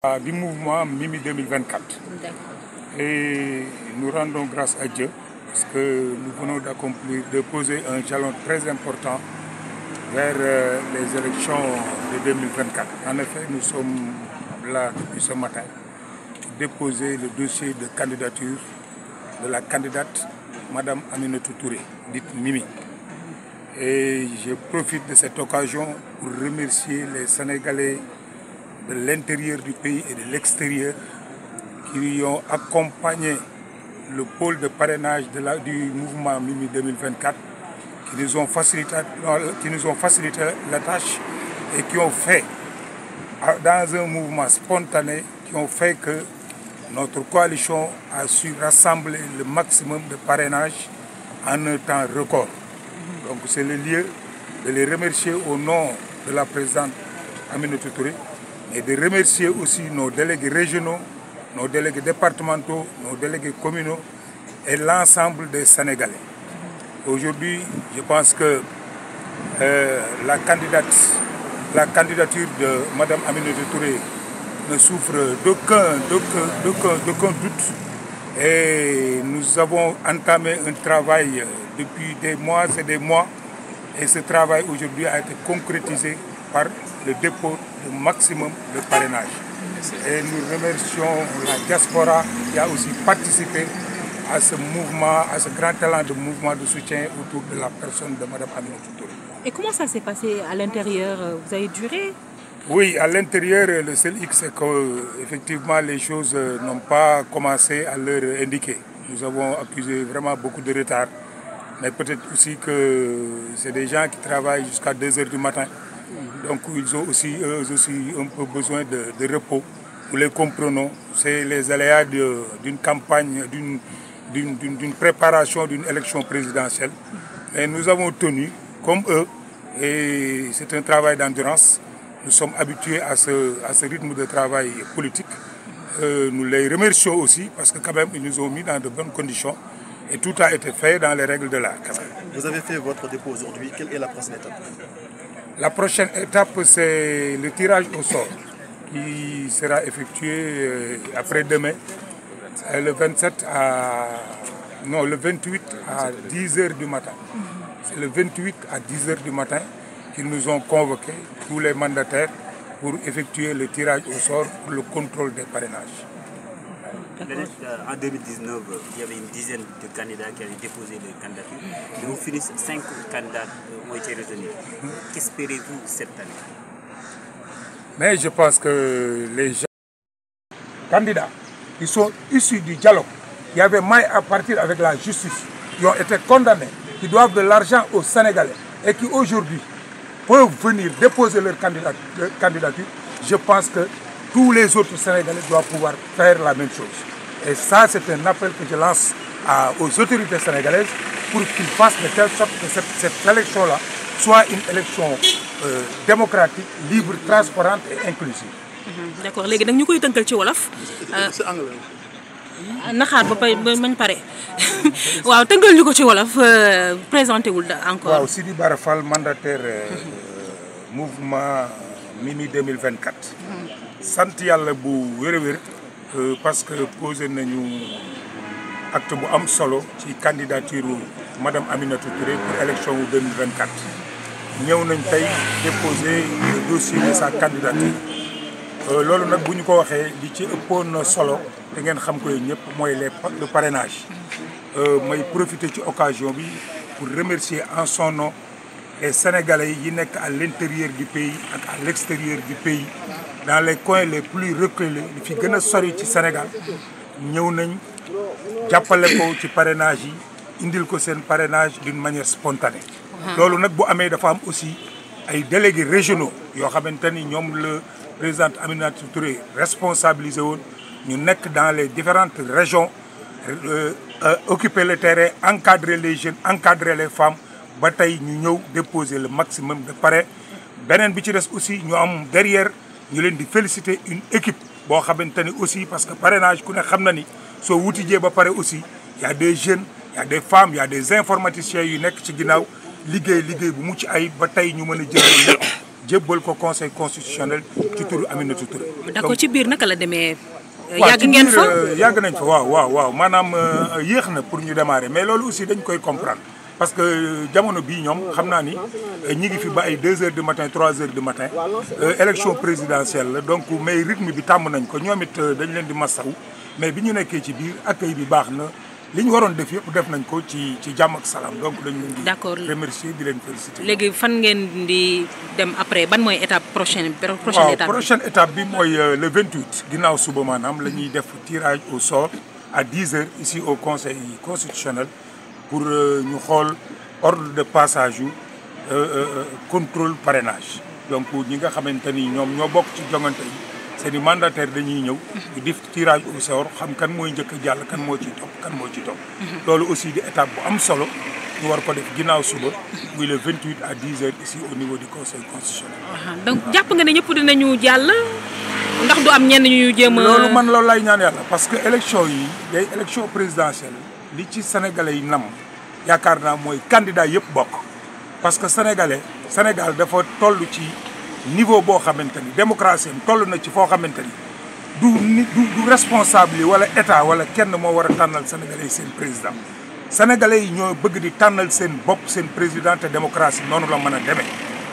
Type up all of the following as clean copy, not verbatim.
Du mouvement Mimi 2024. Et nous rendons grâce à Dieu parce que nous venons de poser un jalon très important vers les élections de 2024. En effet, nous sommes là depuis ce matin pour déposer le dossier de candidature de la candidate Madame Aminata Touré, dite Mimi. Et je profite de cette occasion pour remercier les Sénégalais de l'intérieur du pays et de l'extérieur qui ont accompagné le pôle de parrainage du mouvement Mimi 2024, qui nous ont facilité la tâche et qui ont fait, dans un mouvement spontané, qui ont fait que notre coalition a su rassembler le maximum de parrainage en un temps record. Donc c'est le lieu de les remercier au nom de la présidente Aminata Touré et de remercier aussi nos délégués régionaux, nos délégués départementaux, nos délégués communaux et l'ensemble des Sénégalais. Aujourd'hui, je pense que la candidature de Mme Aminata Touré ne souffre d'aucun doute. Et nous avons entamé un travail depuis des mois et des mois. Et ce travail aujourd'hui a été concrétisé par le dépôt du maximum de parrainage. Et nous remercions la diaspora qui a aussi participé à ce mouvement, à ce grand talent de mouvement de soutien autour de la personne de Mme Aminata Touré. Et comment ça s'est passé à l'intérieur? Vous avez duré? Oui, à l'intérieur, le seul hic, c'est qu'effectivement les choses n'ont pas commencé à l'heure indiquée. Nous avons accusé vraiment beaucoup de retard. Mais peut-être aussi que c'est des gens qui travaillent jusqu'à 2 h du matin. Donc ils ont aussi, eux aussi un peu besoin de repos. Nous les comprenons. C'est les aléas d'une campagne, d'une préparation d'une élection présidentielle. Et nous avons tenu, comme eux, et c'est un travail d'endurance. Nous sommes habitués à ce rythme de travail politique. Nous les remercions aussi parce que quand même ils nous ont mis dans de bonnes conditions. Et tout a été fait dans les règles de l'art. Vous avez fait votre dépôt aujourd'hui. Quelle est la prochaine étape? La prochaine étape, c'est le tirage au sort qui sera effectué après-demain, le 28 à 10 h du matin. C'est le 28 à 10 h du matin qu'ils nous ont convoqués, tous les mandataires, pour effectuer le tirage au sort pour le contrôle des parrainages. En 2019, il y avait une dizaine de candidats qui avaient déposé leur candidature. Et au finish, 5 candidats ont été retenus. Qu'espérez-vous cette année? Mais je pense que les gens candidats qui sont issus du dialogue, qui avaient maille à partir avec la justice, qui ont été condamnés, qui doivent de l'argent aux Sénégalais et qui aujourd'hui peuvent venir déposer leur candidature, je pense que tous les autres Sénégalais doivent pouvoir faire la même chose. Et ça, c'est un appel que je lance aux autorités sénégalaises pour qu'ils fassent de telle sorte que cette élection-là soit une élection démocratique, libre, transparente et inclusive. D'accord. Léegi nag ñu koy tënkal ci wolof. naxaar ba mañ pare waaw tënkal ñu ko ci wolof présenté wul encore. waaw Sidi Bara Fall, mandataire mouvement Mimi 2024. sant yàlla bu wér a wér parce que posé nañu acte bu am solo ci candidature Madame Aminata Touré pour élection 2024. ñëw nañ tey déposer le dossier de sa candidature. loolu nag bu ñu ko waxee li ci ëppoon solo te ngeen xam ko ñëpp mooy le parrainage. may profiter ci occasion bi pour remercier en son nom les Sénégalais yi nekk à l'intérieur du pays ak à l'extérieur du pays dans les coins les plus reculés li fi gën a sori ci Sénégal ñëw nañ jàppale ko ci parrainage yi indil ko seen parrainage d'une manière spontanée. loolu nag bu amee dafa am aussi ay délégués régionaux yoo xamante ni ñoom le président Aminata Touré responsabilisé woon ñu nekk dans les différentes régions occuper le terrain, encadrer les jeunes, encadrer les femmes ba tey ñu ñëw déposer le maximum de parrain. beneen bi ci des aussi ñu am derrière ñu leen di féliciter une équipe boo xamante ni aussi parce que parrainage ku ne xam na ni soo wutijee ba pare aussi y a des jeunes, y a des femmes, y a des informaticiens yu nekk ci ginnaaw liggéey bu mucc ayib ba tey ñu mën a jël jébbal ko conseil constitutionnel ci turu Aminata Touré. d'accord ci biir naka la demee. waaw yàgg ngeen fa yàgg nañ fa waaw maanaam yéex na pour ñu démarrer mais loolu aussi dañ koy comprendre parce que jamono bii ñoom xam naa ni ñi ngi fi ba ay 2 heures du matin 3 heures du matin élection présidentielle la donc mais rythme bi tàmm nañ ko ñoom it dañ leen di massaw mais bi ñu nekkee ci biir accueil bi baax na li ñu waroon def yëpp def nañ ko ci jàmm ak salaam donc dañ leen di remercier di leen féliciter. léegi fan ngeen di dem après ban mooy étape prochaine étape. Prochaine étape bi mooy le 28 ginnaaw suba maanaam la ñuy def tirage au sort à 10 heures ici au conseil constitutionnel pour ñu xool ordre de passage yu contrôle parrainage donc ñi nga xamante ni ñoom ñoo bokk ci jongante yi seen i mandataire dañuy ñëw di def tirage au sort xam kan mooy njëkk a jàll kan moo ciy topp loolu aussi di étape bu am solo ñu war ko def ginnaaw suba muy le 28 à 10 heures ici au niveau du conseil constitutionnel. donc jàpp nga ne ñëpp dinañu jàll ndax du am ñenn ñu jéem a. loolu man loolu lay ñaan yàlla parce que élection yi day élection présidentielle li ci sénégalais yi nam yaakaar naa mooy candidat yëpp bokk parce que Sénégal dafa toll ci niveau boo xamante ni démocratie am toll na ci foo xamante ni du responsable yi wala état wala kenn moo war a tànnal sénégalais yi seen président sénégalais yi ñoo bëgg di tànnal seen bopp seen président te démocratie noonu la mën a demee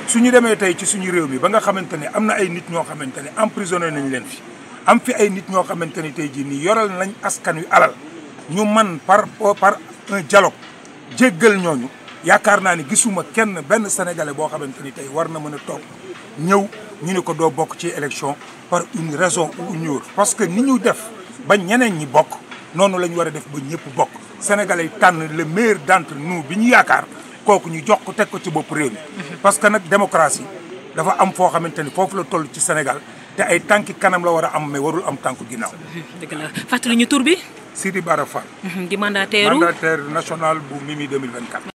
suñu demee tey ci suñu réew mi ba nga xamante ni am na ay nit ñoo xamante ni emprisonné nañ leen fi am fi ay nit ñoo xamante ni tey jii nii yoral nañ askan wi alal ñu man par un dialogue jéggal ñooñu yaakaar naa ni gisuma benn sénégalais boo xamante ni tey war na mën a toog ñëw ñu ne ko doo bokk ci élection par une raison ou une autre parce que ni ñu def ba ñeneen ñi bokk noonu la ñu war a def ba ñëpp bokk sénégalais yi tànn le meilleur d'entre nous bi ñu yaakaar kooku ñu jox ko teg ko ci bopp réew mi parce que nag démocratie dafa am foo xamante ni foofu la toll ci Sénégal te ay tànki kanam la war a am mais warul am tànku ginnaaw. dëgg la fàttali ñu tur bi. Sidi Bara Fall. di mandataire national bu Mimi 2024.